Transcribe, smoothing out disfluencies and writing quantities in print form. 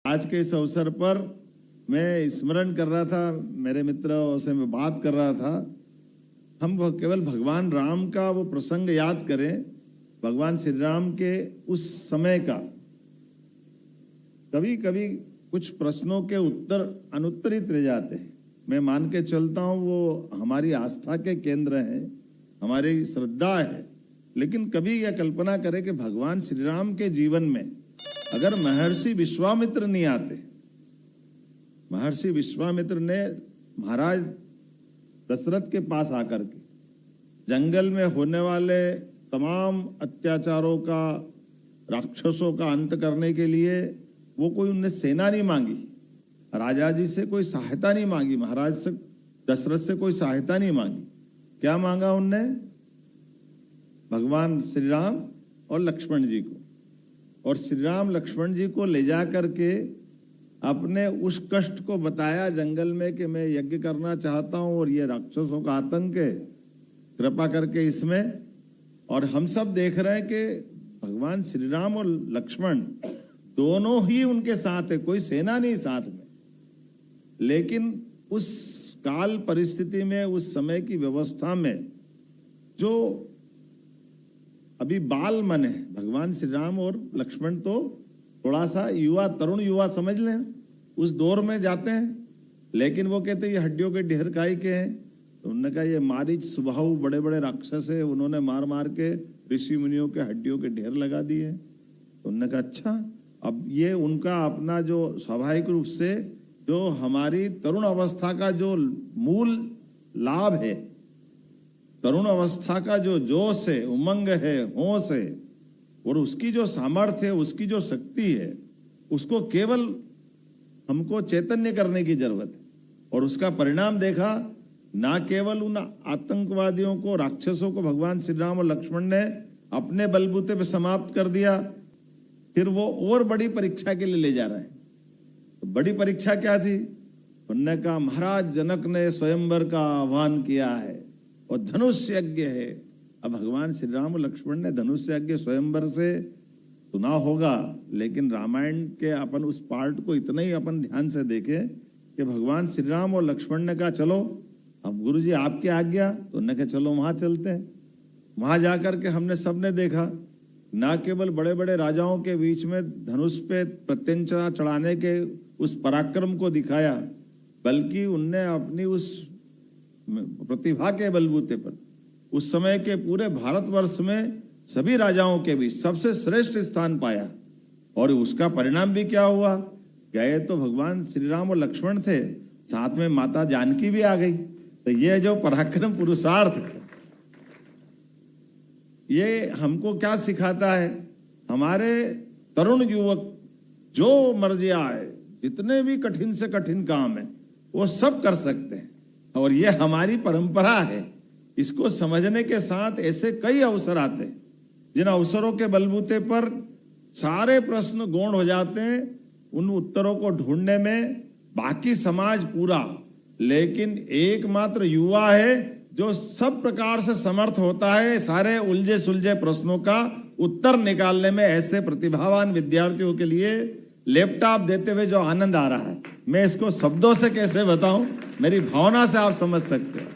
आज के इस अवसर पर मैं स्मरण कर रहा था, मेरे मित्रों से मैं बात कर रहा था। हम केवल भगवान राम का वो प्रसंग याद करें, भगवान श्री राम के उस समय का। कभी कभी कुछ प्रश्नों के उत्तर अनुत्तरित रह जाते हैं। मैं मान के चलता हूं वो हमारी आस्था के केंद्र हैं, हमारी श्रद्धा है। लेकिन कभी यह कल्पना करें कि भगवान श्री राम के जीवन में अगर महर्षि विश्वामित्र नहीं आते, महर्षि विश्वामित्र ने महाराज दशरथ के पास आकर के जंगल में होने वाले तमाम अत्याचारों का, राक्षसों का अंत करने के लिए वो कोई उनने सेना नहीं मांगी, राजा जी से कोई सहायता नहीं मांगी, महाराज से दशरथ से कोई सहायता नहीं मांगी। क्या मांगा उनने? भगवान श्री राम और लक्ष्मण जी को। और श्री राम लक्ष्मण जी को ले जा करके अपने उस कष्ट को बताया जंगल में कि मैं यज्ञ करना चाहता हूं और ये राक्षसों का आतंक है, कृपा करके इसमें। और हम सब देख रहे हैं कि भगवान श्री राम और लक्ष्मण दोनों ही उनके साथ है, कोई सेना नहीं साथ में। लेकिन उस काल परिस्थिति में, उस समय की व्यवस्था में जो अभी बाल मन है, भगवान श्री राम और लक्ष्मण तो थोड़ा सा युवा, तरुण युवा समझ लें, उस दौर में जाते हैं। लेकिन वो कहते हैं ये हड्डियों के ढेर काई के हैं। तो उन्होंने कहा ये मारीच सुबाहु बड़े बड़े राक्षस है, उन्होंने मार मार के ऋषि मुनियों के हड्डियों के ढेर लगा दिए। तो उन्होंने कहा अच्छा, अब ये उनका अपना जो स्वाभाविक रूप से जो हमारी तरुण अवस्था का जो मूल लाभ है, तरुण अवस्था का जो जोश है, उमंग है, होश है, और उसकी जो सामर्थ्य है, उसकी जो शक्ति है, उसको केवल हमको चैतन्य करने की जरूरत है। और उसका परिणाम देखा, ना केवल उन आतंकवादियों को, राक्षसों को भगवान श्री राम और लक्ष्मण ने अपने बलबूते पे समाप्त कर दिया, फिर वो और बड़ी परीक्षा के लिए ले जा रहे हैं। तो बड़ी परीक्षा क्या थी? उन्होंने कहा महाराज जनक ने स्वयंवर का आह्वान किया है और धनुष यज्ञ है। अब भगवान श्री राम और लक्ष्मण ने धनुष यज्ञ स्वयंवर से सुना होगा, लेकिन रामायण के अपन उस पार्ट को इतना ही अपन ध्यान से देखें कि भगवान श्री राम और लक्ष्मण ने कहा चलो अब गुरु जी आपकी आज्ञा। तो उन्होंने कहा चलो वहां चलते हैं। वहां जाकर के हमने सबने देखा, ना केवल बड़े बड़े राजाओं के बीच में धनुष पे प्रत्यंचा चढ़ाने के उस पराक्रम को दिखाया, बल्कि उनने अपनी उस प्रतिभा के बलबूते पर उस समय के पूरे भारतवर्ष में सभी राजाओं के बीच सबसे श्रेष्ठ स्थान पाया। और उसका परिणाम भी क्या हुआ? गए तो भगवान श्री राम और लक्ष्मण थे, साथ में माता जानकी भी आ गई। तो ये जो पराक्रम पुरुषार्थ, ये हमको क्या सिखाता है? हमारे तरुण युवक जो मर्जी आए, जितने भी कठिन से कठिन काम है वो सब कर सकते हैं। और ये हमारी परंपरा है। इसको समझने के साथ ऐसे कई अवसर आते हैं जिन अवसरों के बलबूते पर सारे प्रश्न गौण हो जाते हैं। उन उत्तरों को ढूंढने में बाकी समाज पूरा, लेकिन एकमात्र युवा है जो सब प्रकार से समर्थ होता है सारे उलझे सुलझे प्रश्नों का उत्तर निकालने में। ऐसे प्रतिभावान विद्यार्थियों के लिए लैपटॉप देते हुए जो आनंद आ रहा है, मैं इसको शब्दों से कैसे बताऊं, मेरी भावना से आप समझ सकते हैं।